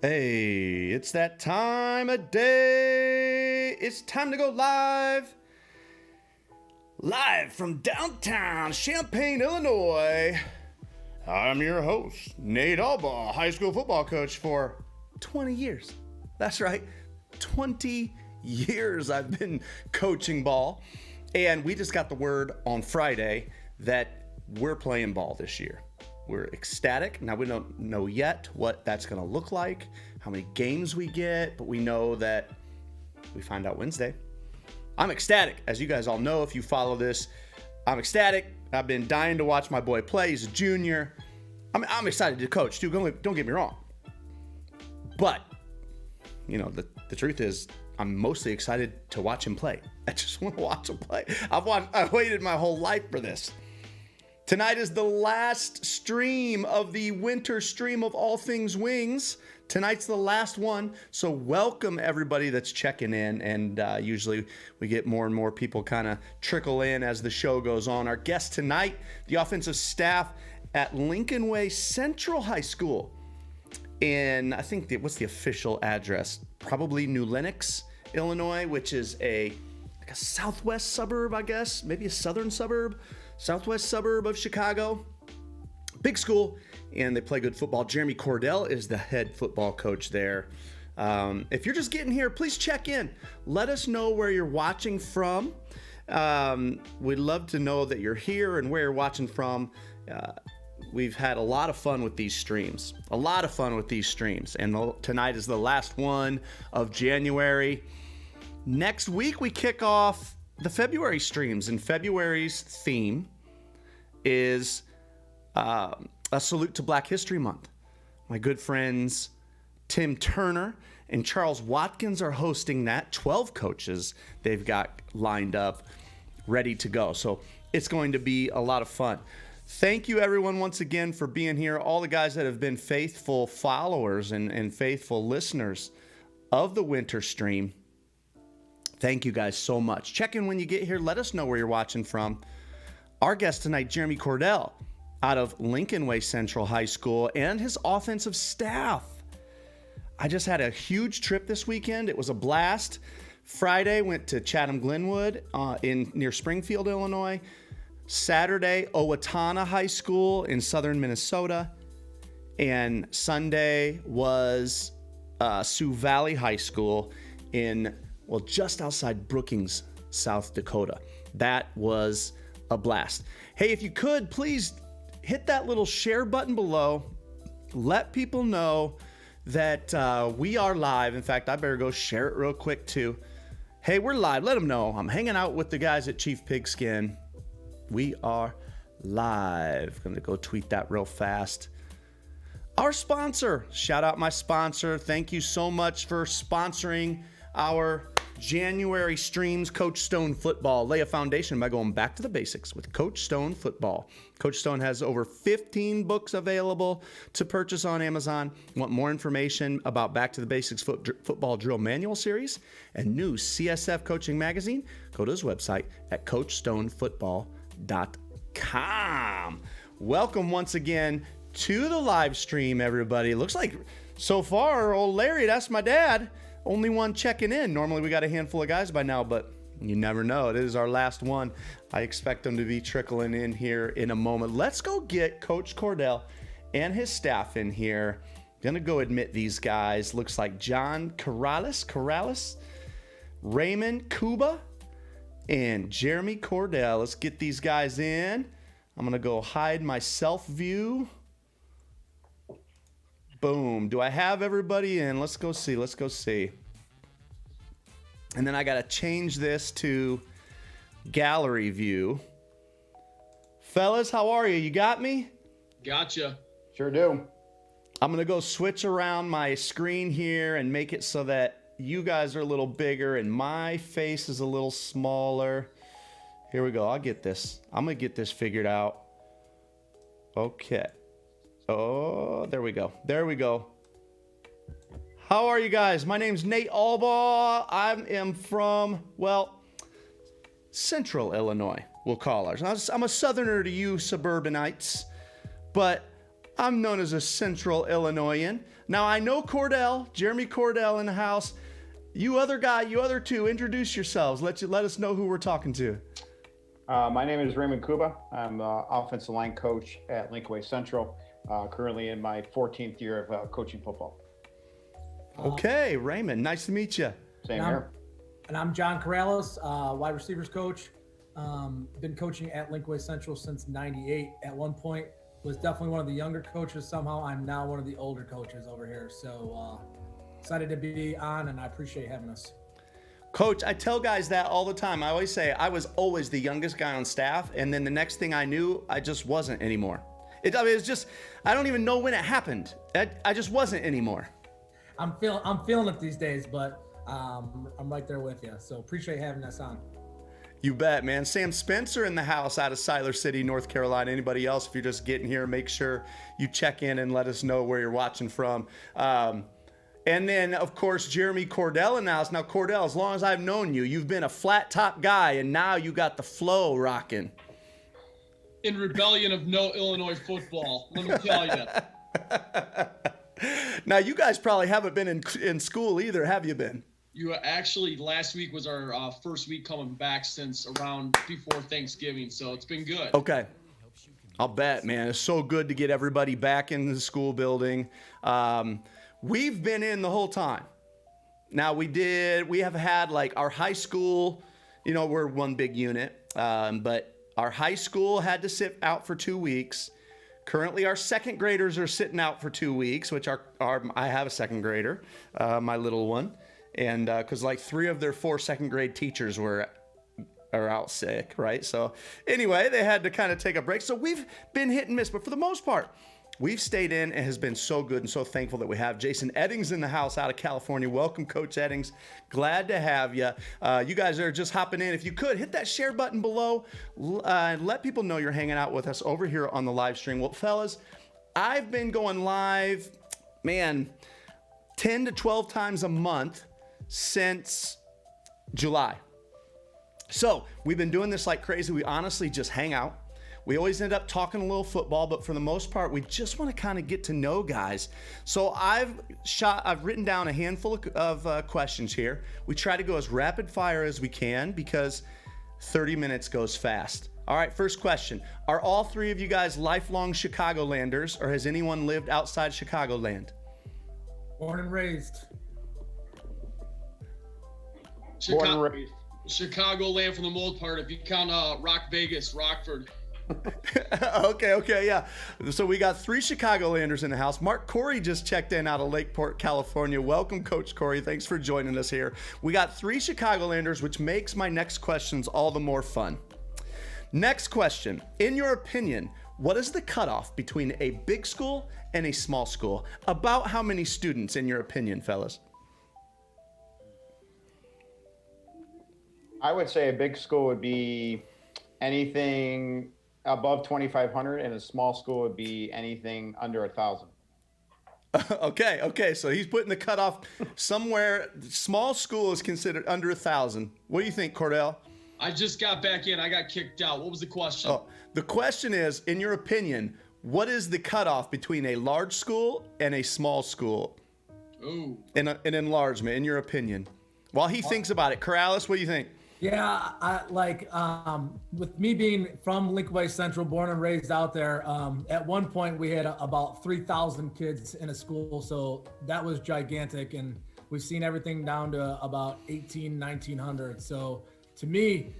Hey, it's that time of day. It's time to go live. Live from downtown Champaign, Illinois. I'm your host, Nate Alba, high school football coach for 20 years. That's right, 20 years I've been coaching ball. And we just got the word on Friday that we're playing ball this year. We're ecstatic. Now, we don't know yet what that's going to look like, how many games we get, but we know that we find out Wednesday. I'm ecstatic. As you guys all know, if you follow this, I'm ecstatic. I've been dying to watch my boy play. He's a junior. I'm excited to coach, too. Don't get me wrong. But, you know, the truth is, I'm mostly excited to watch him play. I just want to watch him play. I've waited my whole life for this. Tonight is the last stream of the winter stream of all things wings. Tonight's the last one, so welcome everybody that's checking in, and usually we get more and more people kind of trickle in as the show goes on. Our guest tonight, the offensive staff at Lincoln Way Central High School in, I think, what's the official address? Probably New Lenox, Illinois, which is like a southwest suburb, I guess, maybe a southern suburb. Southwest suburb of Chicago. Big school, and they play good football. Jeremy Cordell is the head football coach there. If you're just getting here, please check in. Let us know where you're watching from. We'd love to know that you're here and where you're watching from. We've had a lot of fun with these streams. And tonight is the last one of January. Next week, we kick off the February streams, and February's theme is a salute to Black History Month. My good friends Tim Turner and Charles Watkins are hosting that. 12 coaches they've got lined up, ready to go. So it's going to be a lot of fun. Thank you, everyone, once again for being here. All the guys that have been faithful followers and faithful listeners of the winter stream. Thank you guys so much. Check in when you get here. Let us know where you're watching from. Our guest tonight, Jeremy Cordell, out of Lincoln Way Central High School, and his offensive staff. I just had a huge trip this weekend. It was a blast. Friday, went to Chatham-Glenwood near Springfield, Illinois. Saturday, Owatonna High School in southern Minnesota. And Sunday was Sioux Valley High School just outside Brookings, South Dakota. That was a blast. Hey, if you could, please hit that little share button below. Let people know that we are live. In fact, I better go share it real quick, too. Hey, we're live. Let them know. I'm hanging out with the guys at Chief Pigskin. We are live. I'm going to go tweet that real fast. Our sponsor. Shout out my sponsor. Thank you so much for sponsoring our January streams, Coach Stone Football. Lay a foundation by going back to the basics with Coach Stone Football. Coach Stone has over 15 books available to purchase on Amazon. Want more information about Back to the Basics Football Drill Manual Series and new CSF Coaching Magazine? Go to his website at CoachStoneFootball.com. Welcome once again to the live stream, everybody. Looks like so far, old Larry, that's my dad. Only one checking in. Normally we got a handful of guys by now, but you never know. It is our last one. I expect them to be trickling in here in a moment. Let's go get Coach Cordell and his staff in here. Gonna go admit these guys. Looks like John Corrales, Raymond Kuba, and Jeremy Cordell. Let's get these guys in. I'm gonna go hide my self view. Boom. Do I have everybody in? Let's go see. And then I got to change this to gallery view. Fellas, how are you? You got me? Gotcha. Sure do. I'm going to go switch around my screen here and make it so that you guys are a little bigger and my face is a little smaller. Here we go. I'll get this. I'm going to get this figured out. Okay. Oh, there we go. How are you guys? My name's Nate Alba. I am from, Central Illinois, we'll call ours. I'm a southerner to you suburbanites, but I'm known as a Central Illinoisan. Now, I know Cordell, Jeremy Cordell in the house. You other two, introduce yourselves. Let us know who we're talking to. My name is Raymond Kuba. I'm the offensive line coach at Lincoln Central, currently in my 14th year of coaching football. Okay, Raymond, nice to meet you. Same here. And I'm John Corrales, wide receivers coach. Been coaching at Lincoln Central since '98. At one point, was definitely one of the younger coaches. Somehow, I'm now one of the older coaches over here. So excited to be on, and I appreciate having us. Coach, I tell guys that all the time. I always say I was always the youngest guy on staff, and then the next thing I knew, I just wasn't anymore. It's just, I don't even know when it happened. I just wasn't anymore. I'm feeling it these days, but I'm right there with you. So appreciate having us on. You bet, man. Sam Spencer in the house out of Siler City, North Carolina. Anybody else, if you're just getting here, make sure you check in and let us know where you're watching from. And then, of course, Jeremy Cordell in the house. Now, Cordell, as long as I've known you, you've been a flat top guy, and now you got the flow rocking. In rebellion of no Illinois football, let me tell you. Now, you guys probably haven't been in school either, have you been? You actually, last week was our first week coming back since around before Thanksgiving, so it's been good. Okay. I'll bet, man. It's so good to get everybody back in the school building. We've been in the whole time. Now, we have had like our high school, we're one big unit, but our high school had to sit out for 2 weeks. Currently, our second graders are sitting out for 2 weeks, which I have a second grader, my little one. And because like 3 of their 4 second grade teachers are out sick, right? So anyway, they had to kind of take a break. So we've been hit and miss, but for the most part, we've stayed in and has been so good and so thankful that we have Jason Eddings in the house out of California. Welcome, Coach Eddings. Glad to have you. You guys are just hopping in. If you could, hit that share button below and let people know you're hanging out with us over here on the live stream. Well, fellas, I've been going live, 10 to 12 times a month since July. So we've been doing this like crazy. We honestly just hang out. We always end up talking a little football, but for the most part, we just want to kind of get to know guys. So I've written down a handful of questions here. We try to go as rapid fire as we can because 30 minutes goes fast. All right, first question. Are all 3 of you guys lifelong Chicagolanders, or has anyone lived outside Chicagoland? Born and raised. Born and raised. Chicagoland for the most part, if you count Rock Vegas, Rockford. Okay, yeah. So we got 3 Chicagolanders in the house. Mark Corey just checked in out of Lakeport, California. Welcome, Coach Corey. Thanks for joining us here. We got 3 Chicagolanders, which makes my next questions all the more fun. Next question. In your opinion, what is the cutoff between a big school and a small school? About how many students, in your opinion, fellas? I would say a big school would be anything above 2,500, and a small school would be anything under 1,000. Okay. So he's putting the cutoff somewhere. Small school is considered under 1,000. What do you think, Cordell? I just got back in. I got kicked out. What was the question? Oh, the question is, in your opinion, what is the cutoff between a large school and a small school? Ooh. An enlargement, in your opinion. While he thinks about it, Corrales, what do you think? Yeah, with me being from Lincoln Central, born and raised out there, at one point we had about 3,000 kids in a school, so that was gigantic, and we've seen everything down to about 1,900. So to me,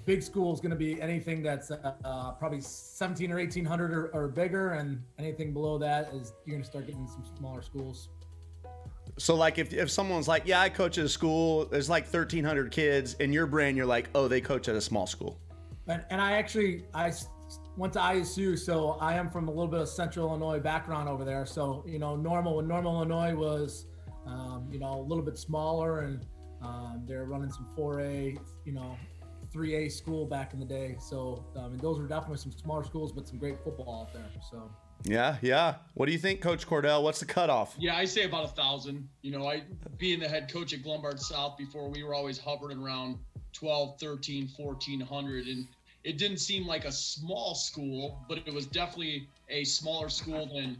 big school is going to be anything that's probably 1,700 or 1,800 or bigger, and anything below that is you're going to start getting some smaller schools. So like if someone's like, yeah, I coach at a school, there's like 1,300 kids, in your brain you're like, oh, they coach at a small school. And I went to ISU, so I am from a little bit of Central Illinois background over there. So, when Normal Illinois was, a little bit smaller, and they're running some 4A, 3A school back in the day. So those were definitely some smaller schools, but some great football out there. So. Yeah. What do you think, Coach Cordell? What's the cutoff? Yeah, I say about 1,000. I being the head coach at Glenbard South before, we were always hovering around 12, 13, 1,400. And it didn't seem like a small school, but it was definitely a smaller school than,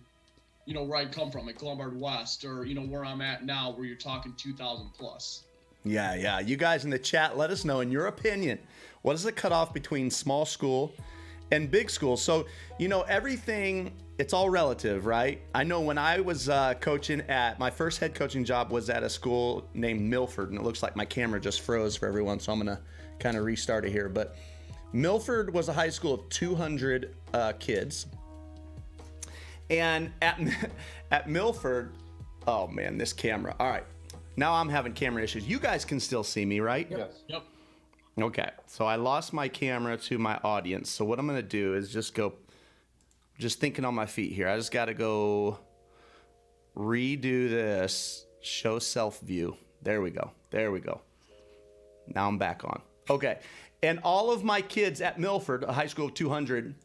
you know, where I come from, like Lombard West, or, you know, where I'm at now, where you're talking 2,000 plus. Yeah. You guys in the chat, let us know, in your opinion, what is the cutoff between small school and big school? So, you know, everything, it's all relative, right? I know when I was coaching my first head coaching job was at a school named Milford, and it looks like my camera just froze for everyone, so I'm going to kind of restart it here. But Milford was a high school of 200 kids. And at Milford, oh man, this camera. All right, now I'm having camera issues. You guys can still see me, right? Yes. Yep. Okay, so I lost my camera to my audience. So what I'm gonna do is just thinking on my feet here. I just gotta go redo this, show self view. There we go. Now I'm back on. Okay, and all of my kids at Milford, a high school of 200,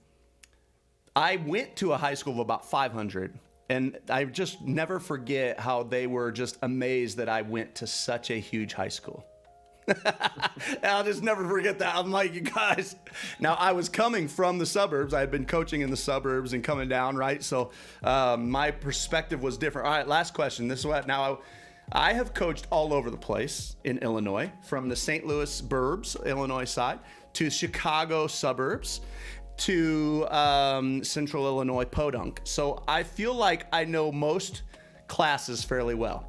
I went to a high school of about 500, and I just never forget how they were just amazed that I went to such a huge high school. I'll just never forget that. I'm like, you guys, now I was coming from the suburbs. I had been coaching in the suburbs and coming down, right? So my perspective was different. All right, last question. This is what, now I have coached all over the place in Illinois, from the St. Louis burbs, Illinois side, to Chicago suburbs, to Central Illinois Podunk. So I feel like I know most classes fairly well.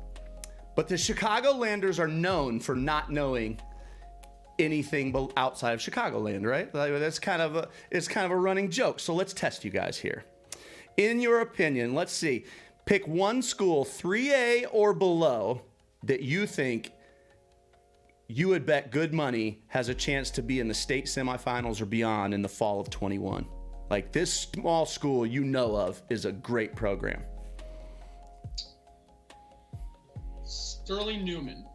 But the Chicagolanders are known for not knowing anything outside of Chicagoland, right? That's it's kind of a running joke. So let's test you guys here. In your opinion, let's see. Pick one school, 3A or below, that you think you would bet good money has a chance to be in the state semifinals or beyond in the fall of 21. Like, this small school you know of is a great program. Sterling Newman.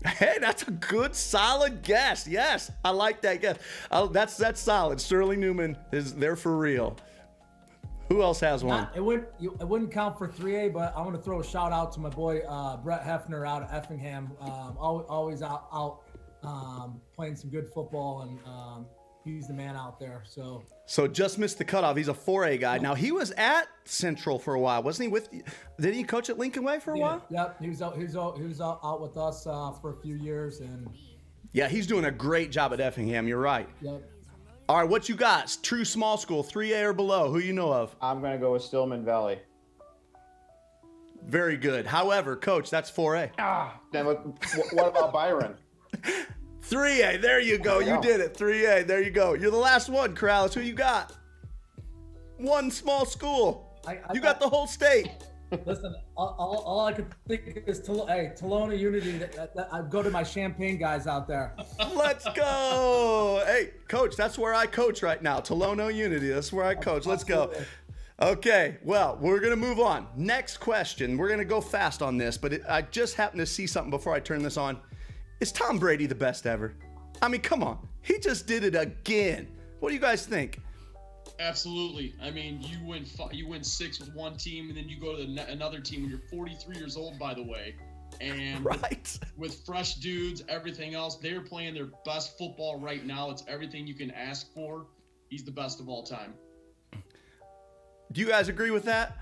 Hey, that's a good, solid guess. Yes, I like that guess. That's solid. Sterling Newman is there for real. Who else has one? It wouldn't count for 3A, but I want to throw a shout out to my boy Brett Hefner out of Effingham. Always out playing some good football, and he's the man out there. So just missed the cutoff. He's a 4A guy. Now, he was at Central for a while, wasn't he? Did he coach at Lincoln Way for a while? Yep, he was out with us for a few years, and yeah, he's doing a great job at Effingham. You're right. yep. All right, what you got? True small school, 3A or below? Who you know of? I'm going to go with Stillman Valley. Very good. However, Coach, that's 4A. Then what about Byron? 3A. There you go. You did it. 3A. There you go. You're the last one, Corrales. Who you got? One small school. You got the whole state. Listen, all I could think is Tolona Unity. I go to my Champaign guys out there. Let's go. Hey, Coach, that's where I coach right now. Tolona Unity. That's where I coach. Let's go. Okay, well, we're going to move on. Next question. We're going to go fast on this, but I just happened to see something before I turn this on. Is Tom Brady the best ever? I mean, come on. He just did it again. What do you guys think? Absolutely. I mean, you win 6 with one team, and then you go to another team when you're 43 years old, by the way. And right. with fresh dudes, everything else, they're playing their best football right now. It's everything you can ask for. He's the best of all time. Do you guys agree with that?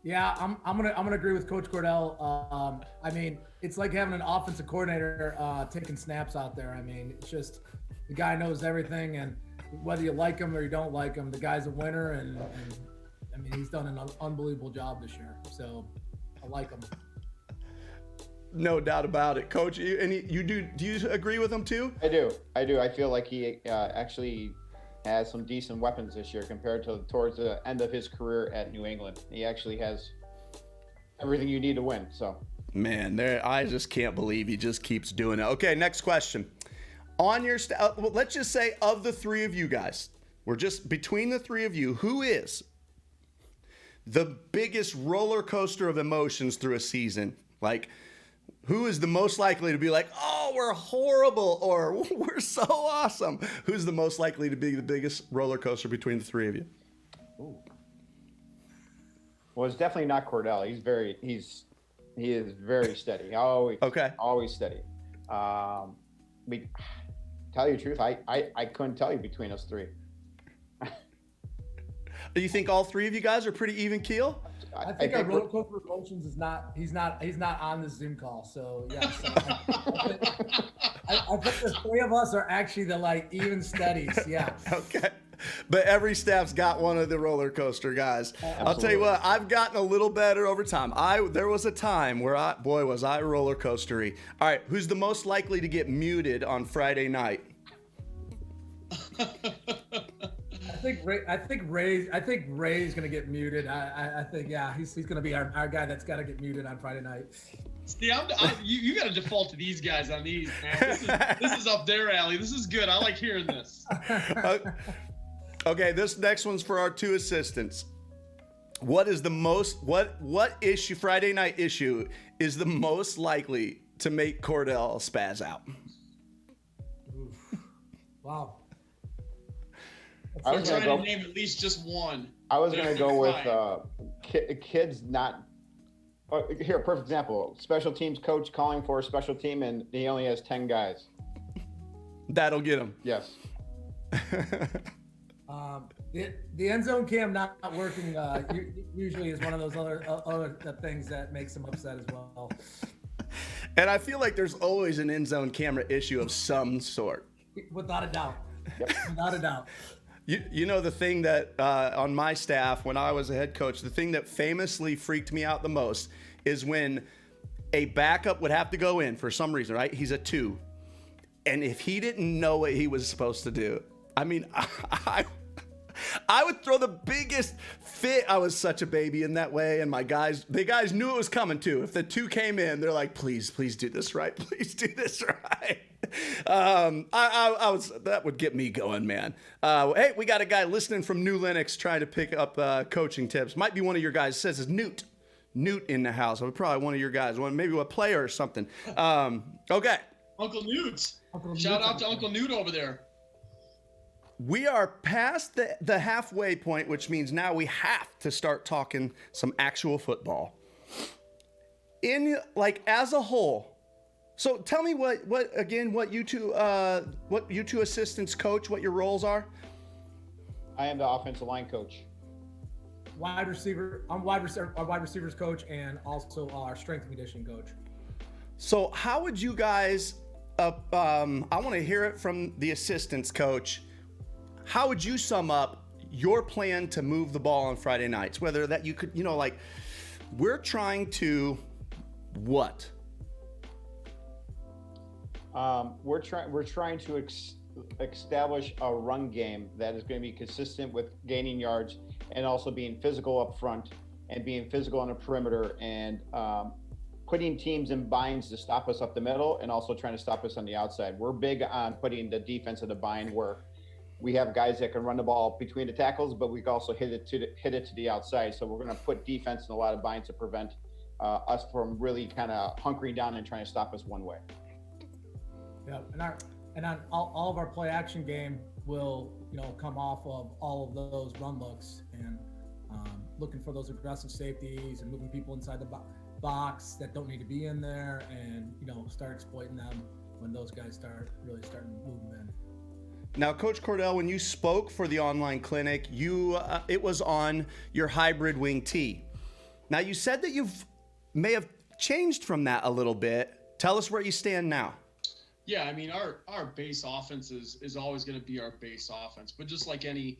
Yeah, I'm gonna agree with Coach Cordell. I mean, it's like having an offensive coordinator taking snaps out there. I mean, it's just the guy knows everything, and whether you like him or you don't like him, the guy's a winner, and I mean, he's done an unbelievable job this year. So I like him. No doubt about it, Coach. Do you agree with him too? I do. I feel like he actually has some decent weapons this year compared to towards the end of his career at New England. He actually has everything you need to win. So, man, I just can't believe he just keeps doing it. Okay, next question. On your let's just say, of the three of you guys, we're just between the three of you, who is the biggest roller coaster of emotions through a season? Like, who is the most likely to be like, oh, we're horrible, or we're so awesome? Who's the most likely to be the biggest roller coaster between the three of you? Ooh. Well, it's definitely not Cordell. He is very steady. Always steady. tell you the truth, I couldn't tell you between us three. Do you think all three of you guys are pretty even keel? I think our roller coaster emotions is not. He's not on the Zoom call. So yes, I think the three of us are actually the like even steadies. Yeah. Okay. But every staff's got one of the roller coaster guys. I'll tell you what, I've gotten a little better over time. There was a time where was I roller coastery. All right, who's the most likely to get muted on Friday night? I think Ray's gonna get muted. I think he's gonna be our guy that's gotta get muted on Friday night. See, you got to default to these guys on these, man. This is up their alley. This is good. I like hearing this. Okay, this next one's for our two assistants. What is the most what issue, Friday night issue, is the most likely to make Cordell spaz out? Oof. Wow. I was trying to name at least just one. I was going to go with kids not. Here, perfect example. Special teams coach calling for a special team, and he only has 10 guys. That'll get him. Yes. The end zone cam not working usually is one of those other things that makes him upset as well. And I feel like there's always an end zone camera issue of some sort. Without a doubt. Yep. Without a doubt. You know, the thing that on my staff, when I was a head coach, the thing that famously freaked me out the most is when a backup would have to go in for some reason, right? He's a 2. And if he didn't know what he was supposed to do, I mean, I would throw the biggest fit. I was such a baby in that way. And the guys knew it was coming too. If the 2 came in, they're like, please do this right. Please do this right. That would get me going, man. Hey, we got a guy listening from New Lenox trying to pick up coaching tips. Might be one of your guys. It says it's Newt in the house. Probably one of your guys, maybe a player or something. Okay. Uncle Newt. Shout out to Uncle Newt over there. We are past the halfway point, which means now we have to start talking some actual football. As a whole. So tell me what you two assistants coach, what your roles are. I am the offensive line coach. Wide receiver. I'm our wide receivers coach and also our strength and conditioning coach. So how would you guys? I want to hear it from the assistants coach. How would you sum up your plan to move the ball on Friday nights? Whether that you could, we're trying to what? We're trying to establish a run game that is going to be consistent with gaining yards and also being physical up front and being physical on the perimeter and putting teams in binds to stop us up the middle and also trying to stop us on the outside. We're big on putting the defense in the bind where we have guys that can run the ball between the tackles, but we can also hit it to the outside. So we're going to put defense in a lot of binds to prevent us from really kind of hunkering down and trying to stop us one way. Yeah, and on all of our play action game will come off of all of those run looks and looking for those aggressive safeties and moving people inside the box that don't need to be in there and start exploiting them when those guys starting to move them in. Now, Coach Cordell, when you spoke for the online clinic, it was on your hybrid wing T. Now, you said that may have changed from that a little bit. Tell us where you stand now. Yeah, I mean, our base offense is always going to be our base offense. But just like any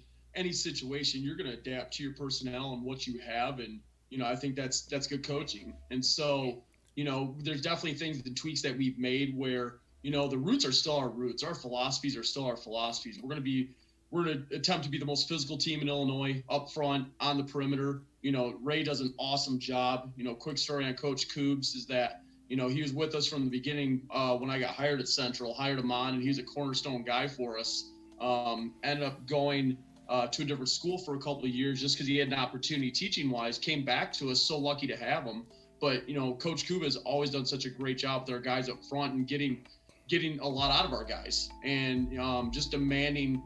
situation, you're going to adapt to your personnel and what you have. And, I think that's good coaching. And so, there's definitely things and tweaks that we've made where, the roots are still our roots. Our philosophies are still our philosophies. We're going to attempt to be the most physical team in Illinois up front on the perimeter. Ray does an awesome job. Quick story on Coach Coobs is that, he was with us from the beginning when I got hired at Central, hired him on, and he was a cornerstone guy for us. Ended up going to a different school for a couple of years just because he had an opportunity teaching-wise, came back to us, so lucky to have him. But, Coach Coobs has always done such a great job with our guys up front and getting a lot out of our guys and just demanding,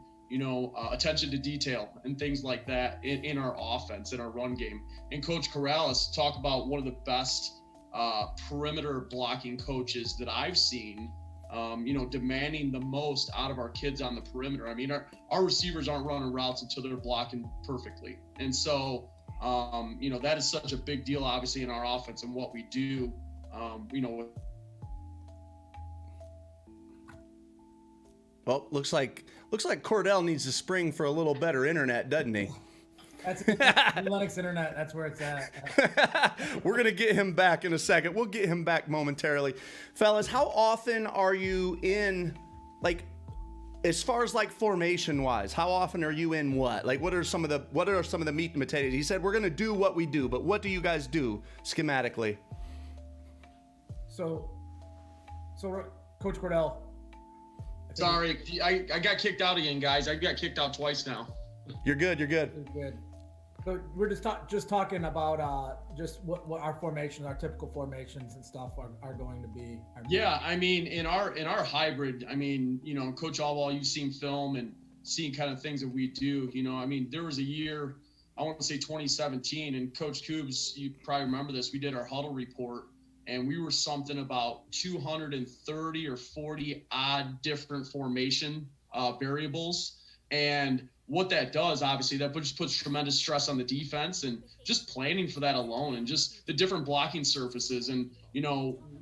attention to detail and things like that in our offense, in our run game. And Coach Corrales talk about one of the best perimeter blocking coaches that I've seen demanding the most out of our kids on the perimeter. I mean, our receivers aren't running routes until they're blocking perfectly. And so, that is such a big deal, obviously, in our offense and what we do, Well, looks like Cordell needs to spring for a little better internet, doesn't he? That's Linux internet. That's where it's at. We're going to get him back in a second. We'll get him back momentarily. Fellas, how often are you in, like, as far as like formation wise, how often are you in what? Like, what are some of the meat and potatoes? He said, we're going to do what we do, but what do you guys do schematically? So Coach Cordell. Sorry, I got kicked out again, guys. I got kicked out twice now. You're good. You're good. You're good. So we're just talking about just what our formations, our typical formations and stuff are going to be. Yeah, I mean, in our hybrid, I mean, Coach Allwall, you've seen film and seen kind of things that we do. I mean, there was a year, I want to say 2017, and Coach Coobs, you probably remember this. We did our huddle report, and we were something about 230 or 40 odd different formation variables. And what that does, obviously, that just puts tremendous stress on the defense, and just planning for that alone, and just the different blocking surfaces, and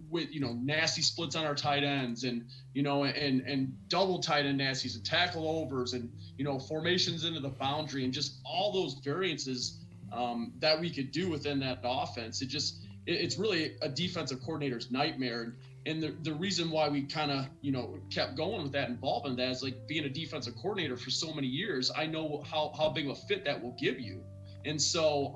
with nasty splits on our tight ends, and and double tight end nasties and tackle overs, and formations into the boundary, and just all those variances that we could do within that offense. It's really a defensive coordinator's nightmare. And the reason why we kind of, kept going with that involvement, that is like being a defensive coordinator for so many years, I know how big of a fit that will give you. And so,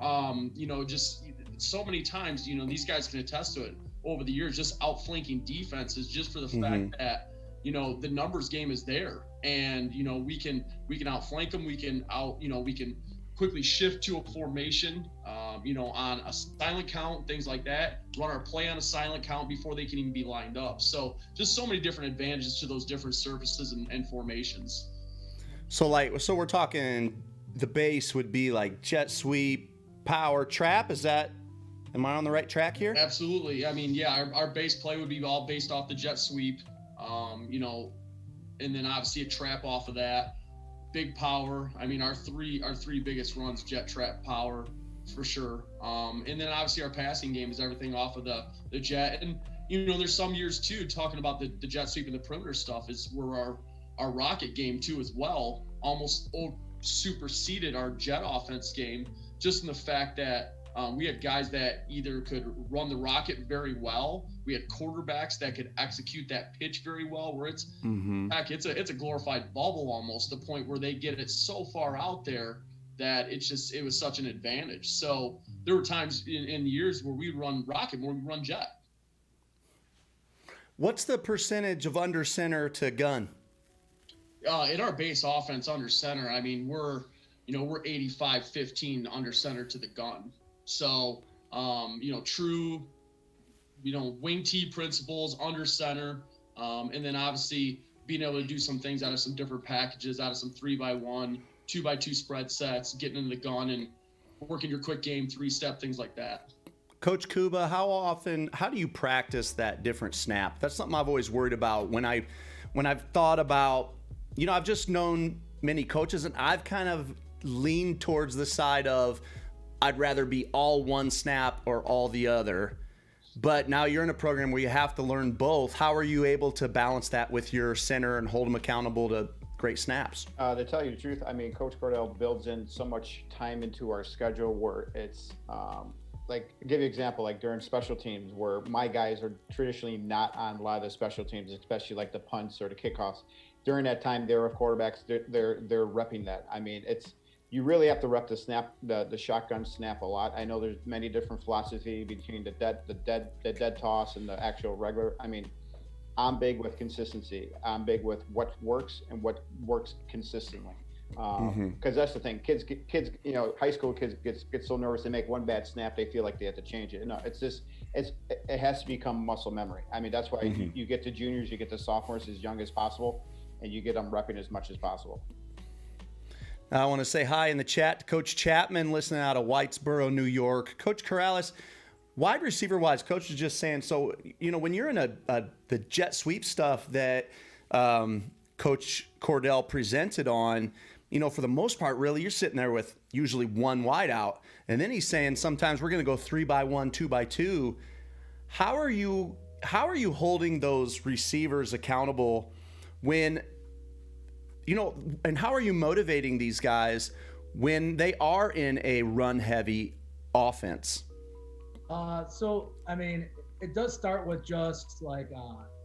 just so many times, these guys can attest to it over the years, just outflanking defenses just for the fact that, the numbers game is there, and, we can outflank them. We can quickly shift to a formation, on a silent count, things like that, run our play on a silent count before they can even be lined up. So just so many different advantages to those different surfaces and formations. So we're talking, the base would be like jet sweep, power, trap. Am I on the right track here? Absolutely. I mean, yeah, our base play would be all based off the jet sweep, and then obviously a trap off of that. Big power. I mean, our three biggest runs, jet, trap, power, for sure. And then obviously our passing game is everything off of the jet. And there's some years too, talking about the jet sweep and the perimeter stuff, is where our rocket game too as well almost superseded our jet offense game, just in the fact that we had guys that either could run the rocket very well. We had quarterbacks that could execute that pitch very well, where it's heck, it's a glorified bubble almost, the point where they get it so far out there that it was such an advantage. So there were times in years where we run rocket more than we run jet. What's the percentage of under center to gun? In our base offense under center, I mean, we're 85-15 under center to the gun. So, true, wing tee principles under center. And then obviously being able to do some things out of some different packages, out of some 3x1, 2x2 spread sets, getting into the gun and working your quick game, 3-step, things like that. Coach Kuba, how do you practice that different snap? That's something I've always worried about when I've thought about, I've just known many coaches, and I've kind of leaned towards the side of I'd rather be all one snap or all the other. But now you're in a program where you have to learn both. How are you able to balance that with your center and hold them accountable to great snaps? To tell you the truth, I mean, Coach Cordell builds in so much time into our schedule where it's like, I'll give you an example, like during special teams, where my guys are traditionally not on a lot of the special teams, especially like the punts or the kickoffs. During that time, they're quarterbacks, they're repping that. I mean, you really have to rep the snap, the shotgun snap a lot. I know there's many different philosophy between the dead toss and the actual regular. I mean, I'm big with consistency. I'm big with what works and what works consistently. Because that's the thing. Kids, high school kids get so nervous they make one bad snap, they feel like they have to change it. No, it has to become muscle memory. I mean, that's why you get to juniors, you get to sophomores as young as possible, and you get them repping as much as possible. I want to say hi in the chat to Coach Chapman, listening out of Whitesboro, New York. Coach Corrales, wide receiver wise, coach is just saying, so, when you're in the jet sweep stuff that Coach Cordell presented on, for the most part, really, you're sitting there with usually one wide out. And then he's saying sometimes we're going to go 3-by-1, 2-by-2. How are you holding those receivers accountable when, and how are you motivating these guys when they are in a run-heavy offense? So, I mean, it does start with just like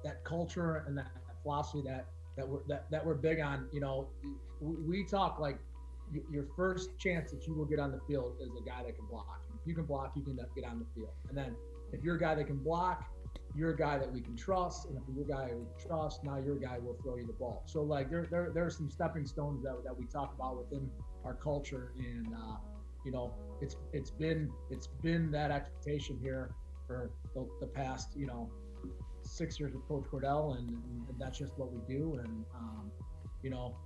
that culture and that philosophy that we're big on. We talk like your first chance that you will get on the field is a guy that can block. If you can block, you can get on the field. And then if you're a guy that can block, you're a guy that we can trust. And if you're a guy we can trust, now you're a guy will throw you the ball. So like there are some stepping stones that we talk about within our culture, and it's been that expectation here for the past 6 years with Coach Cordell, and that's just what we do. And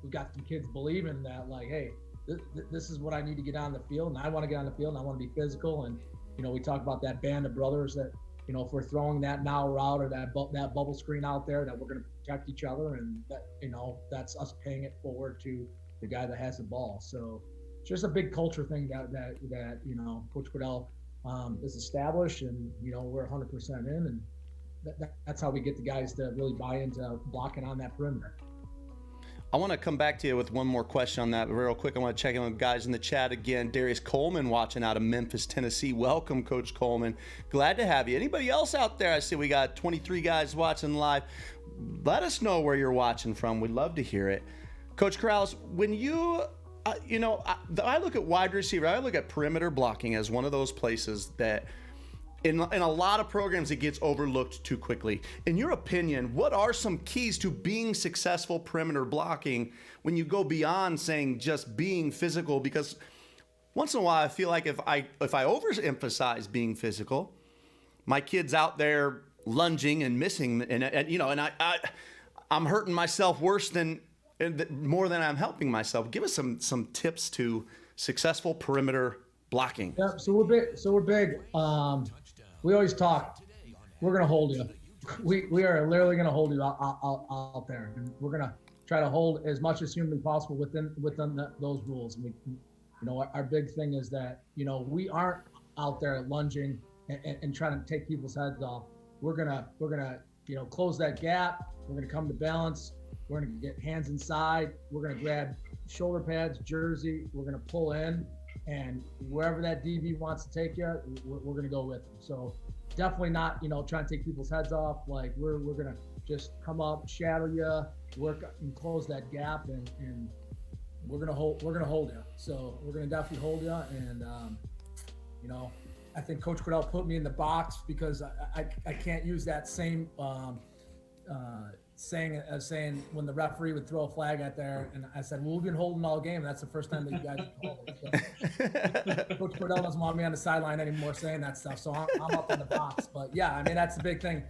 we've got some kids believing that, like, hey, this is what I need to get on the field, and I want to get on the field, and I want to be physical. And we talk about that band of brothers that if we're throwing that now route or that bubble screen out there, that we're going to protect each other, and that that's us paying it forward to the guy that has the ball. So it's just a big culture thing that Coach Cordell is established, and we're 100% in, and that's how we get the guys to really buy into blocking on that perimeter. I want to come back to you with one more question on that real quick. I want to check in with guys in the chat again. Darius Coleman watching out of Memphis, Tennessee. Welcome, Coach Coleman. Glad to have you. Anybody else out there? I see we got 23 guys watching live. Let us know where you're watching from. We'd love to hear it. Coach Corrales, when I look at wide receiver, I look at perimeter blocking as one of those places that in a lot of programs it gets overlooked too quickly. In your opinion, what are some keys to being successful perimeter blocking when you go beyond saying just being physical? Because once in a while I feel like if I overemphasize being physical, my kid's out there lunging and missing, and I'm hurting myself more than I'm helping myself. Give us some tips to successful perimeter blocking. Yeah, so we're big. We always talk. We're gonna hold you. We are literally gonna hold you out there, and we're gonna try to hold as much as humanly possible within those rules. And our big thing is that we aren't out there lunging and trying to take people's heads off. We're gonna close that gap. We're gonna come to balance. We're gonna get hands inside. We're gonna grab shoulder pads, jersey. We're gonna pull in. And wherever that DB wants to take you, we're going to go with them. So definitely not, trying to take people's heads off. Like we're going to just come up, shadow you, work and close that gap, and we're going to hold you. So we're going to definitely hold you. And I think Coach Cordell put me in the box because I can't use that same saying when the referee would throw a flag out there, and I said, well, we've been holding all game. That's the first time that you guys have called it. So, Coach Cordell doesn't want me on the sideline anymore saying that stuff, so I'm up in the box. But yeah, that's the big thing.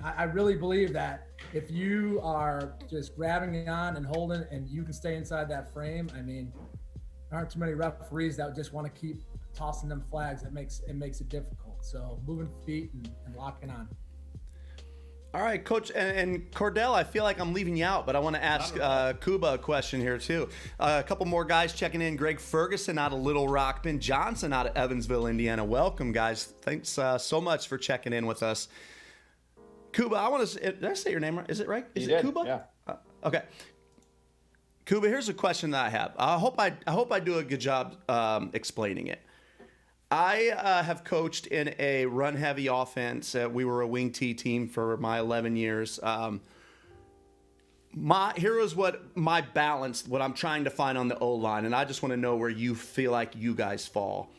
I really believe that if you are just grabbing on and holding, and you can stay inside that frame, there aren't too many referees that just want to keep tossing them flags. It makes it difficult. So moving feet and locking on. All right, Coach, and Cordell, I feel like I'm leaving you out, but I want to ask Kuba a question here, too. A couple more guys checking in. Greg Ferguson out of Little Rock. Ben Johnson out of Evansville, Indiana. Welcome, guys. Thanks so much for checking in with us. Kuba, I want to – did I say your name right? Is it right? Is it Kuba? Yeah. Okay. Kuba, here's a question that I have. I hope I do a good job explaining it. I have coached in a run-heavy offense. We were a wing T team for my 11 years. Here is what I'm trying to find on the O-line, and I just want to know where you feel like you guys fall.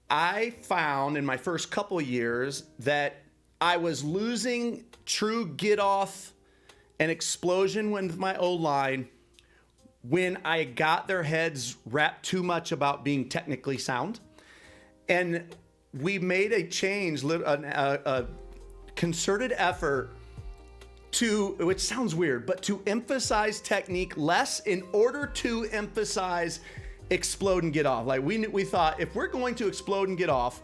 I found in my first couple of years that I was losing true get-off and explosion with my O-line when I got their heads wrapped too much about being technically sound. And we made a change, a concerted effort to, which sounds weird, but to emphasize technique less in order to emphasize explode and get off. Like we thought if we're going to explode and get off,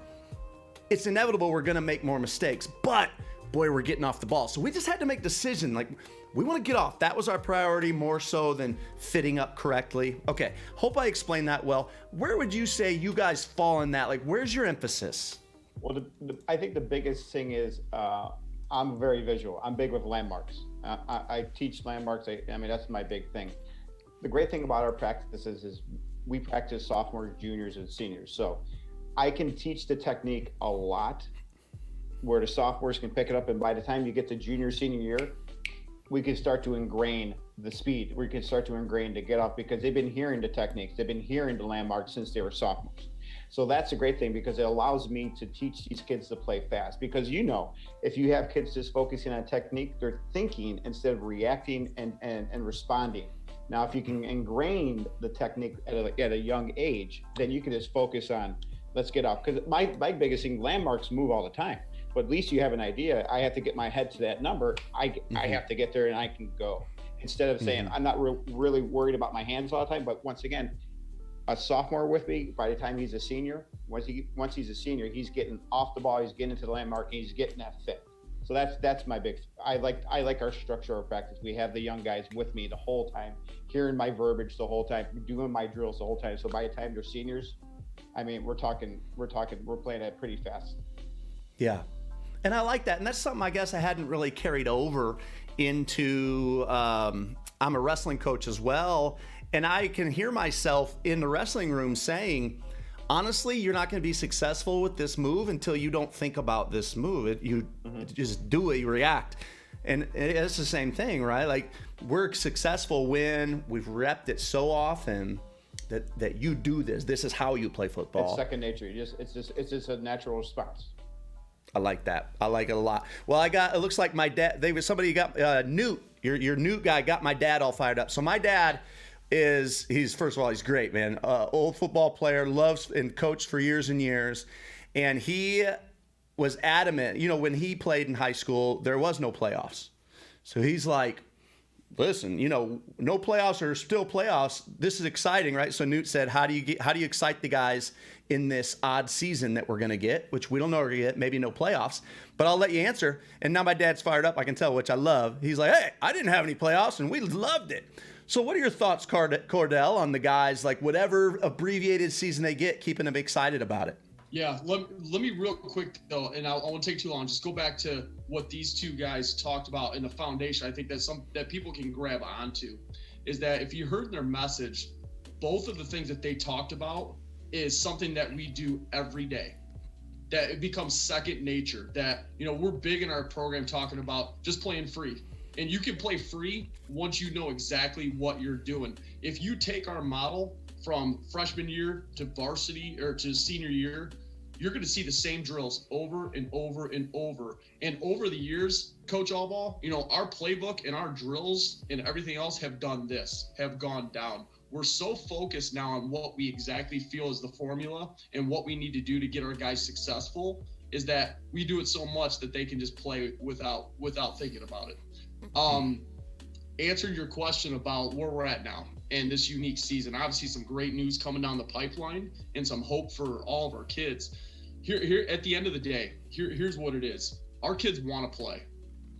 it's inevitable we're going to make more mistakes, but boy, we're getting off the ball. So we just had to make a decision. Like, we want to get off. That was our priority more so than fitting up correctly. Okay, hope I explained that well. Where would you say you guys fall in that? Like, where's your emphasis? Well, I think the biggest thing is I'm very visual. I'm big with landmarks. I teach landmarks. I mean, that's my big thing. The great thing about our practices is we practice sophomores, juniors, and seniors. So I can teach the technique a lot where the sophomores can pick it up. And by the time you get to junior, senior year, we can start to ingrain the speed. We can start to ingrain the get off because they've been hearing the techniques. They've been hearing the landmarks since they were sophomores. So that's a great thing because it allows me to teach these kids to play fast. Because, you know, if you have kids just focusing on technique, they're thinking instead of reacting and responding. Now, if you can ingrain the technique at a young age, then you can just focus on, let's get off. Because my biggest thing, landmarks move all the time. But at least you have an idea. I have to get my head to that number. I have to get there and I can go. Instead of saying, I'm not really worried about my hands all the time. But once again, a sophomore with me, by the time he's a senior, once he's a senior, he's getting off the ball, he's getting into the landmark, and he's getting that fit. So that's my big, I like our structure of practice. We have the young guys with me the whole time, hearing my verbiage the whole time, doing my drills the whole time. So by the time they're seniors, I mean, we're playing it pretty fast. Yeah. And I like that. And that's something I guess I hadn't really carried over into, I'm a wrestling coach as well. And I can hear myself in the wrestling room saying, honestly, you're not going to be successful with this move until you don't think about this move. You just do it, you react. And it's the same thing, right? Like, we're successful when we've repped it so often that you do this. This is how you play football. It's second nature. It's just a natural response. I like that. I like it a lot. Well, it looks like my dad, somebody got, Newt, your Newt guy got my dad all fired up. So my dad he's first of all, he's great, man. Old football player, loves and coached for years and years. And he was adamant, you know, when he played in high school, there was no playoffs. So he's like, listen, you know, no playoffs are still playoffs. This is exciting, right? So Newt said, how do you excite the guys in this odd season that we're going to get, which we don't know we're going to get, maybe no playoffs, but I'll let you answer. And now my dad's fired up, I can tell, which I love. He's like, hey, I didn't have any playoffs and we loved it. So what are your thoughts, Cordell, on the guys, like whatever abbreviated season they get, keeping them excited about it? Yeah, let me real quick though, and I won't take too long. Just go back to what these two guys talked about in the foundation. I think that's that people can grab onto, is that if you heard their message, both of the things that they talked about is something that we do every day. That it becomes second nature. That, you know, we're big in our program talking about just playing free. And you can play free once you know exactly what you're doing. If you take our model from freshman year to varsity or to senior year, you're going to see the same drills over and over and over. And over the years, Coach Allball, you know, our playbook and our drills and everything else have gone down. We're so focused now on what we exactly feel is the formula and what we need to do to get our guys successful, is that we do it so much that they can just play without thinking about it. Answering your question about where we're at now and this unique season, obviously some great news coming down the pipeline and some hope for all of our kids. Here at the end of the day, here's what it is. Our kids want to play.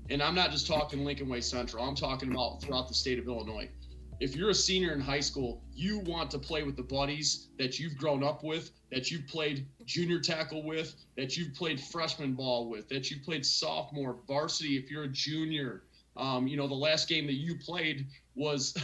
And I'm not just talking Lincoln Way Central. I'm talking about throughout the state of Illinois. If you're a senior in high school, you want to play with the buddies that you've grown up with, that you've played junior tackle with, that you've played freshman ball with, that you've played sophomore, varsity if you're a junior. You know, the last game that you played was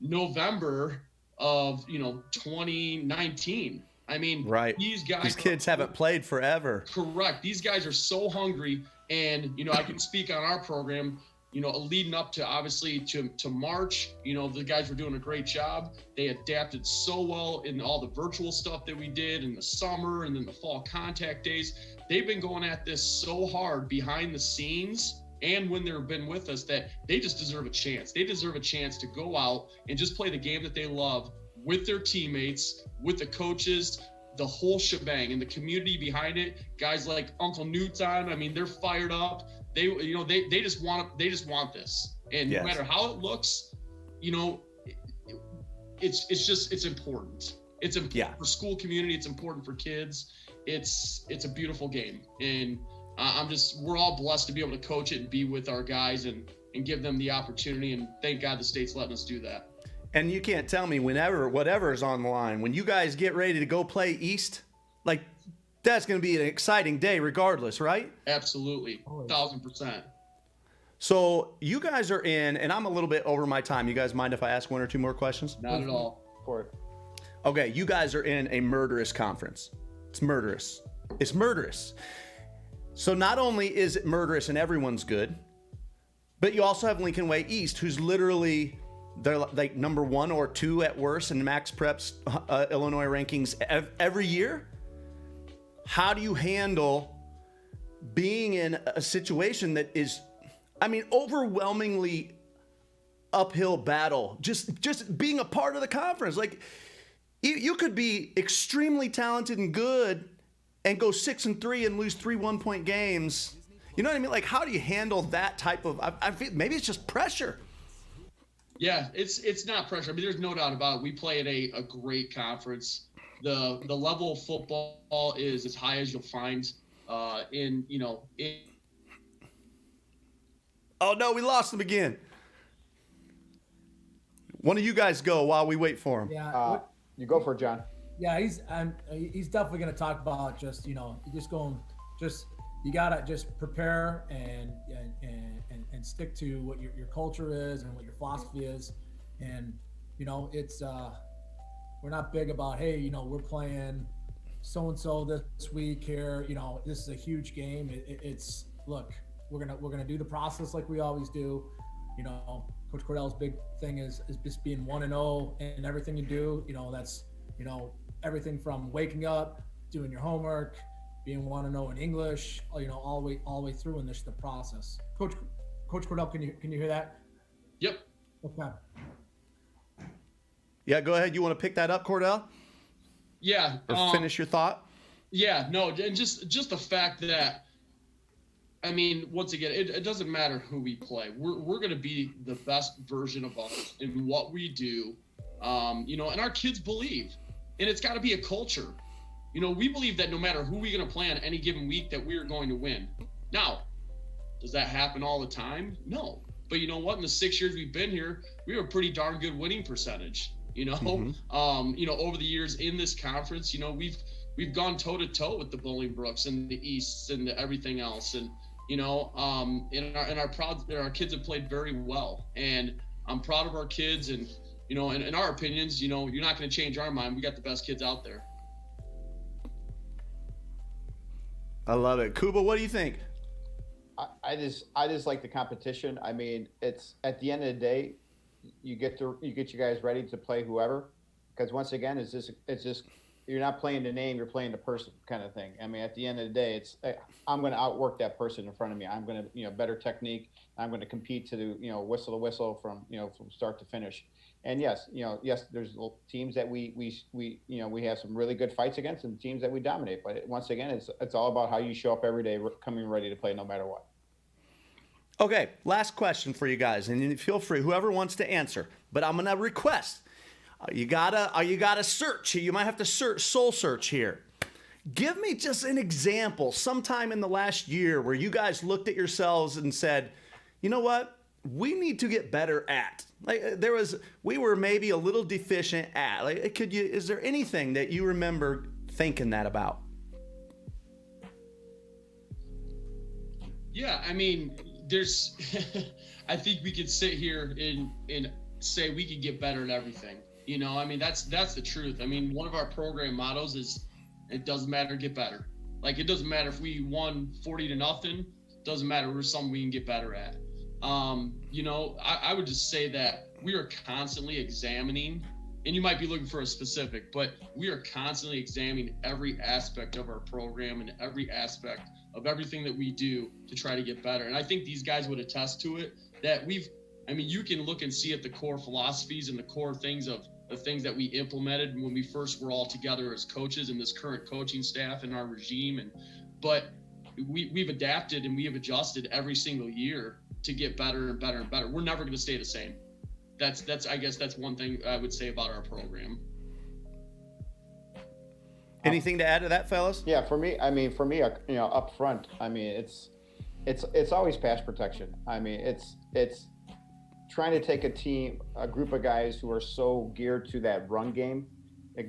November of, 2019. I mean, right. These kids haven't played forever. Correct. These guys are so hungry. And, I can speak on our program, leading up to obviously to March, the guys were doing a great job. They adapted so well in all the virtual stuff that we did in the summer and then the fall contact days. They've been going at this so hard behind the scenes and when they've been with us that they just deserve a chance. They deserve a chance to go out and just play the game that they love with their teammates, with the coaches, the whole shebang, and the community behind it. Guys like Uncle Newt's on. I mean, they're fired up. They just want this. And yes. No matter how it looks, it's important. It's important for school community. It's important for kids. It's a beautiful game. And we're all blessed to be able to coach it and be with our guys and give them the opportunity. And thank God the state's letting us do that. And you can't tell me whatever is on the line, when you guys get ready to go play East, like that's going to be an exciting day regardless, right? Absolutely. 1,000%. So you guys are in, and I'm a little bit over my time. You guys mind if I ask one or two more questions? Not at all. For it. Okay, you guys are in a murderous conference. It's murderous. It's murderous. So not only is it murderous and everyone's good, but you also have Lincoln Way East, who's literally, they're like number 1 or 2 at worst in Max Prep's Illinois rankings every year. How do you handle being in a situation that is, I mean, overwhelmingly uphill battle, just being a part of the conference? Like, you could be extremely talented and good and go 6-3 and lose 3 1-point games. You know what I mean? Like, how do you handle that type of, I feel maybe it's just pressure. Yeah, it's not pressure. I mean, there's no doubt about it. We play at a great conference. The level of football is as high as you'll find in. Oh no, we lost him again. One of you guys go while we wait for him. Yeah. You go for it, John. Yeah, he's definitely going to talk about just, you gotta just prepare and stick to what your culture is and what your philosophy is. And, it's, we're not big about, hey, we're playing so-and-so this week here, this is a huge game. It's look, we're going to do the process like we always do. Coach Cordell's big thing is just being 1-0 in everything you do. That's, everything from waking up, doing your homework, being 1-0 in English, all the way through in the process. Coach Cordell, can you hear that? Yep. Okay. Yeah, go ahead. You want to pick that up, Cordell? Yeah. Or finish your thought? Yeah, no, and just the fact that, I mean, once again, it doesn't matter who we play. We're going to be the best version of us in what we do, and our kids believe. And it's got to be a culture. We believe that no matter who we're going to play on any given week, that we are going to win. Now, does that happen all the time? No. But you know what? In the 6 years we've been here, we have a pretty darn good winning percentage. Over the years in this conference, we've gone toe to toe with the Bolingbrookes and the Easts and everything else. And our kids have played very well, and I'm proud of our kids. And in our opinions, you're not going to change our mind. We got the best kids out there. I love it. Kuba, what do you think? I just like the competition. I mean, it's at the end of the day, you get you guys ready to play whoever, because once again, it's just you're not playing the name, you're playing the person kind of thing. I mean, at the end of the day, it's I'm going to outwork that person in front of me. I'm going to better technique. I'm going to compete to do whistle to whistle from start to finish. And yes, there's teams that we have some really good fights against, and teams that we dominate. But once again, it's all about how you show up every day, coming ready to play no matter what. Okay, last question for you guys, and feel free, whoever wants to answer. But I'm gonna request you gotta search. You might have to soul search here. Give me just an example, sometime in the last year, where you guys looked at yourselves and said, you know what? We need to get better at. We were maybe a little deficient at. Is there anything that you remember thinking that about? Yeah, I mean, there's, I think we could sit here and say we could get better at everything. I mean, that's the truth. I mean, one of our program mottos is, it doesn't matter, get better. Like, it doesn't matter if we won 40-0, doesn't matter, there's something we can get better at. I would just say that we are constantly examining, and you might be looking for a specific, but we are constantly examining every aspect of our program and every aspect of everything that we do to try to get better. And I think these guys would attest to it, that you can look and see at the core philosophies and the core things of the things that we implemented when we first were all together as coaches in this current coaching staff and our regime. But we've adapted and we have adjusted every single year to get better and better and better. We're never going to stay the same. I guess that's one thing I would say about our program. Anything to add to that, fellas? Yeah, for me, up front, it's always pass protection. It's trying to take a group of guys who are so geared to that run game,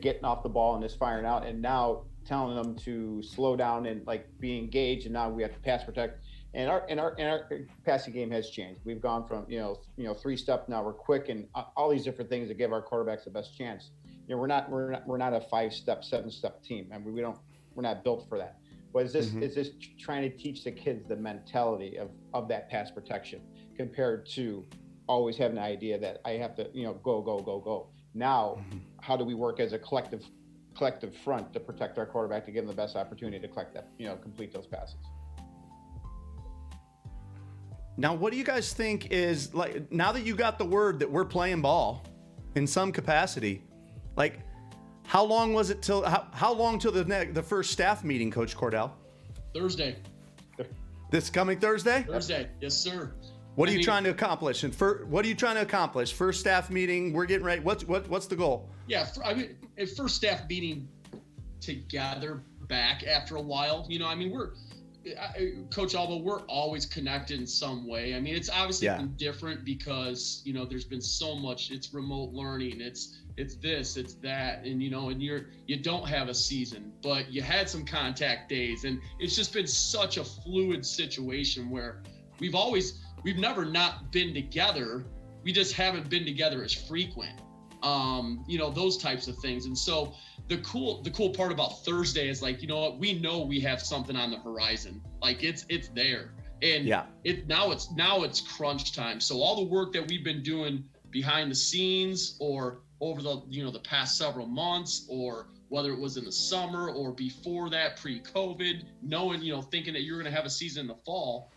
getting off the ball and just firing out, and now telling them to slow down and like be engaged. And now we have to pass protect. And our passing game has changed. We've gone from 3-step, now we're quick, and all these different things that give our quarterbacks the best chance. We're not a 5-step, 7-step team. We're not built for that. But it's just trying to teach the kids the mentality of that pass protection compared to always having the idea that I have to go. Now, how do we work as a collective front to protect our quarterback to give him the best opportunity to complete those passes? Now, what do you guys think is, like, now that you got the word that we're playing ball in some capacity, like, how long was it till the first staff meeting, Coach Cordell? Thursday. This coming Thursday? Thursday, yes, sir. What are you trying to accomplish? What are you trying to accomplish? First staff meeting, we're getting ready. What's the goal? Yeah, first staff meeting together back after a while. Coach Alba, we're always connected in some way. It's obviously been different because, there's been so much. It's remote learning. It's this, it's that, and you don't have a season, but you had some contact days, and it's just been such a fluid situation where we've never not been together. We just haven't been together as frequent. Those types of things. And so the cool part about Thursday is, like, we know we have something on the horizon. Like, it's there. And now it's crunch time. So all the work that we've been doing behind the scenes or over the past several months, or whether it was in the summer or before that, pre-COVID, knowing, thinking that you're going to have a season in the fall,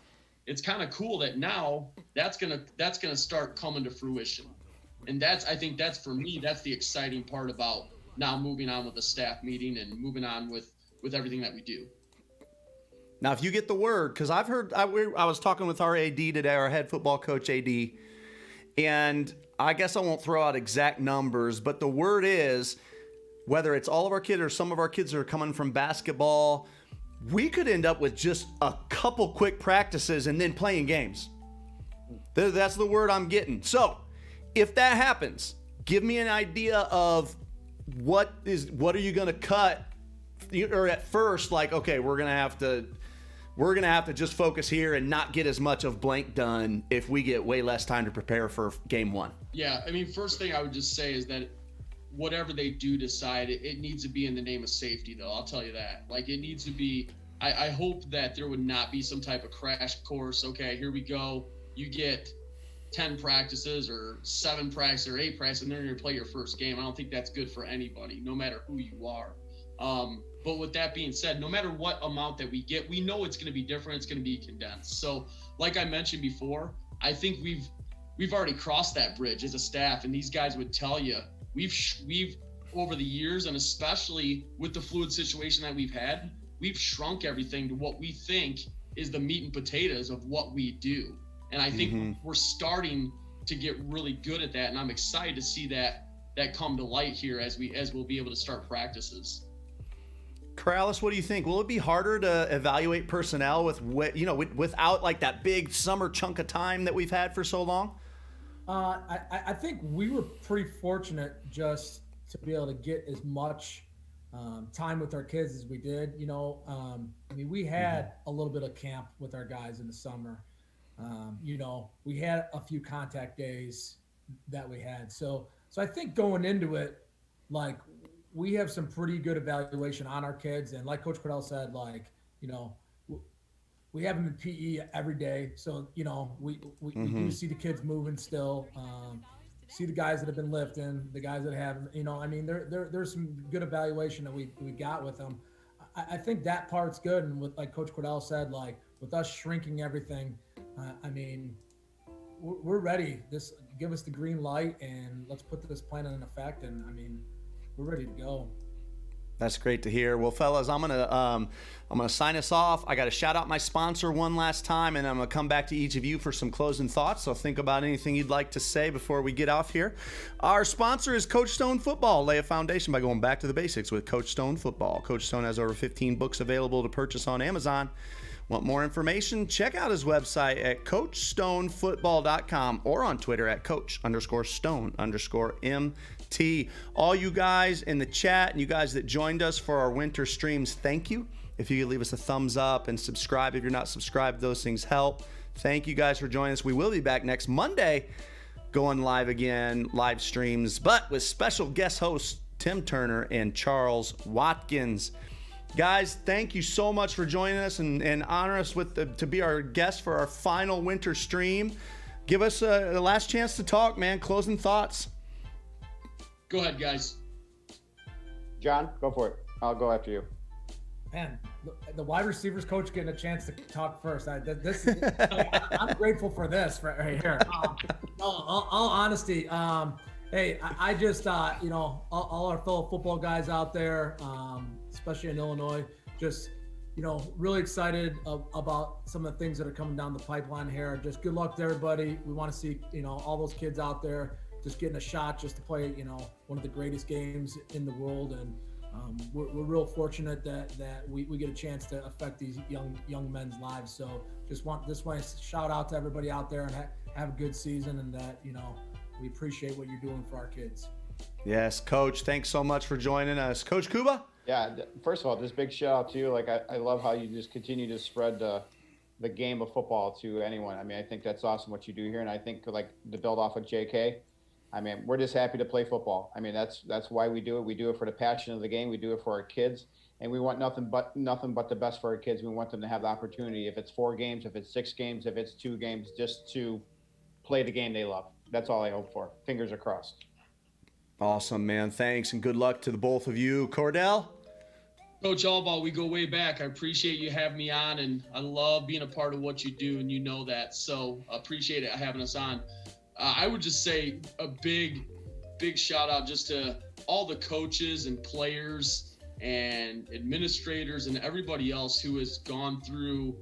it's kind of cool that now that's going to start coming to fruition. And I think that's, for me, that's the exciting part about now moving on with the staff meeting and moving on with everything that we do. Now, if you get the word, because I was talking with our AD today, our head football coach AD, and I guess I won't throw out exact numbers, but the word is, whether it's all of our kids or some of our kids are coming from basketball, we could end up with just a couple quick practices and then playing games. That's the word I'm getting. So if that happens, give me an idea of what are you going to cut, or at first, like, okay, we're going to have to just focus here and not get as much of blank done if we get way less time to prepare for game one. Yeah. First thing I would just say is that whatever they do decide, it needs to be in the name of safety, though. I'll tell you that. Like, it needs to be, I hope that there would not be some type of crash course. Okay, here we go. You get 10 practices or 7 practices or 8 practices, and then you're going to play your first game. I don't think that's good for anybody, no matter who you are. But with that being said, no matter what amount that we get, we know it's going to be different. It's going to be condensed. So like I mentioned before, I think we've already crossed that bridge as a staff, and these guys would tell you, we've over the years, and especially with the fluid situation that we've had, we've shrunk everything to what we think is the meat and potatoes of what we do. And I think we're starting to get really good at that. And I'm excited to see that come to light here as we'll be able to start practices. Corrales, what do you think? Will it be harder to evaluate personnel without like that big summer chunk of time that we've had for so long? I think we were pretty fortunate just to be able to get as much time with our kids as we did. We had a little bit of camp with our guys in the summer. We had a few contact days that we had. So I think going into it, like, we have some pretty good evaluation on our kids. And like Coach Cordell said, we have them in PE every day. So, we do see the kids moving still, see the guys that have been lifting, the guys that haven't, there's some good evaluation that we got with them. I think that part's good. And with, like Coach Cordell said, like, with us shrinking everything, we're ready. Give us the green light and let's put this plan in effect. And we're ready to go. That's great to hear. Well, fellas, I'm gonna sign us off. I got to shout out my sponsor one last time, and I'm gonna come back to each of you for some closing thoughts. So think about anything you'd like to say before we get off here. Our sponsor is Coach Stone Football. Lay a foundation by going back to the basics with Coach Stone Football. Coach Stone has over 15 books available to purchase on Amazon. Want more information? Check out his website at CoachStoneFootball.com or on Twitter at Coach_Stone_MT. All you guys in the chat and you guys that joined us for our winter streams, thank you. If you could leave us a thumbs up and subscribe if you're not subscribed, those things help. Thank you guys for joining us. We will be back next Monday going live again, live streams, but with special guest hosts Tim Turner and Charles Watkins. Guys, thank you so much for joining us and honor us to be our guest for our final winter stream. Give us a last chance to talk, man. Closing thoughts. Go ahead, guys. John, go for it. I'll go after you. Man, the wide receivers coach getting a chance to talk first. I'm grateful for this right here. All honesty, hey, I just, all our fellow football guys out there, especially in Illinois, just, really excited about some of the things that are coming down the pipeline here. Just good luck to everybody. We want to see, all those kids out there just getting a shot just to play, one of the greatest games in the world. And we're real fortunate that we get a chance to affect these young men's lives. So just want to shout out to everybody out there and have a good season, and that, we appreciate what you're doing for our kids. Yes, Coach, thanks so much for joining us. Coach Kuba? Yeah, first of all, just big shout out to you. Like, I love how you just continue to spread the game of football to anyone. I mean, I think that's awesome what you do here. And I think, like, to build off of JK, I mean, we're just happy to play football. I mean, that's why we do it. We do it for the passion of the game. We do it for our kids. And we want nothing but the best for our kids. We want them to have the opportunity, if it's 4 games, if it's 6 games, if it's 2 games, just to play the game they love. That's all I hope for. Fingers are crossed. Awesome, man. Thanks, and good luck to the both of you. Cordell? Coach Albaugh, we go way back. I appreciate you having me on, and I love being a part of what you do, and you know that. So I appreciate it having us on. I would just say a big shout out just to all the coaches and players and administrators and everybody else who has gone through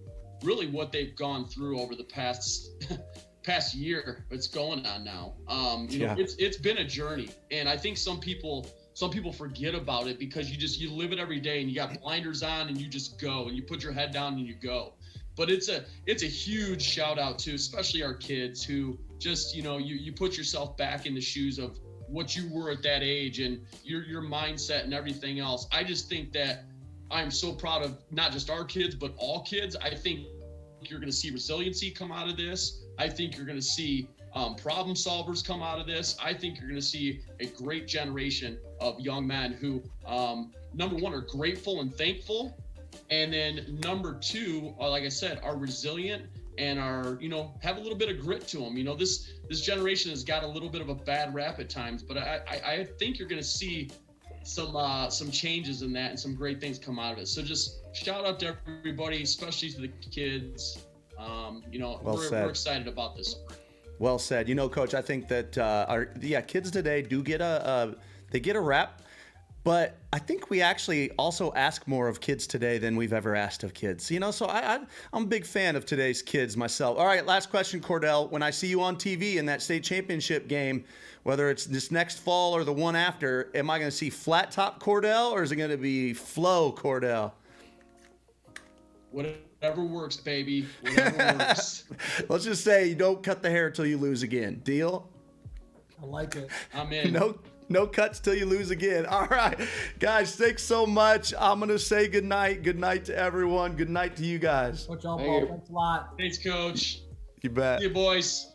really what they've gone through over the past year. It's going on now. It's been a journey, and I think some people forget about it because you live it every day and you got blinders on and you just go and you put your head down and you go. But it's a huge shout out to especially our kids who just, you put yourself back in the shoes of what you were at that age and your mindset and everything else. I just think that I'm so proud of not just our kids, but all kids. I think you're going to see resiliency come out of this. I think you're going to see problem solvers come out of this. I think you're going to see a great generation of young men who, number one, are grateful and thankful. And then number 2, like I said, are resilient and are, have a little bit of grit to them. This generation has got a little bit of a bad rap at times, but I think you're going to see some changes in that and some great things come out of it. So just shout out to everybody, especially to the kids. We're excited about this. Well said. Coach, I think that our kids today do get a rap, but I think we actually also ask more of kids today than we've ever asked of kids. So I'm a big fan of today's kids myself. All right, last question, Cordell. When I see you on TV in that state championship game, whether it's this next fall or the one after, am I going to see flat top Cordell or is it going to be flow Cordell? Whatever works, baby. Whatever works. Let's just say you don't cut the hair till you lose again. Deal? I like it. I'm in. No cuts till you lose again. All right. Guys, thanks so much. I'm going to say good night. Good night to everyone. Good night to you guys. Coach Albaugh, thanks a lot. Thanks, Coach. You bet. See you, boys.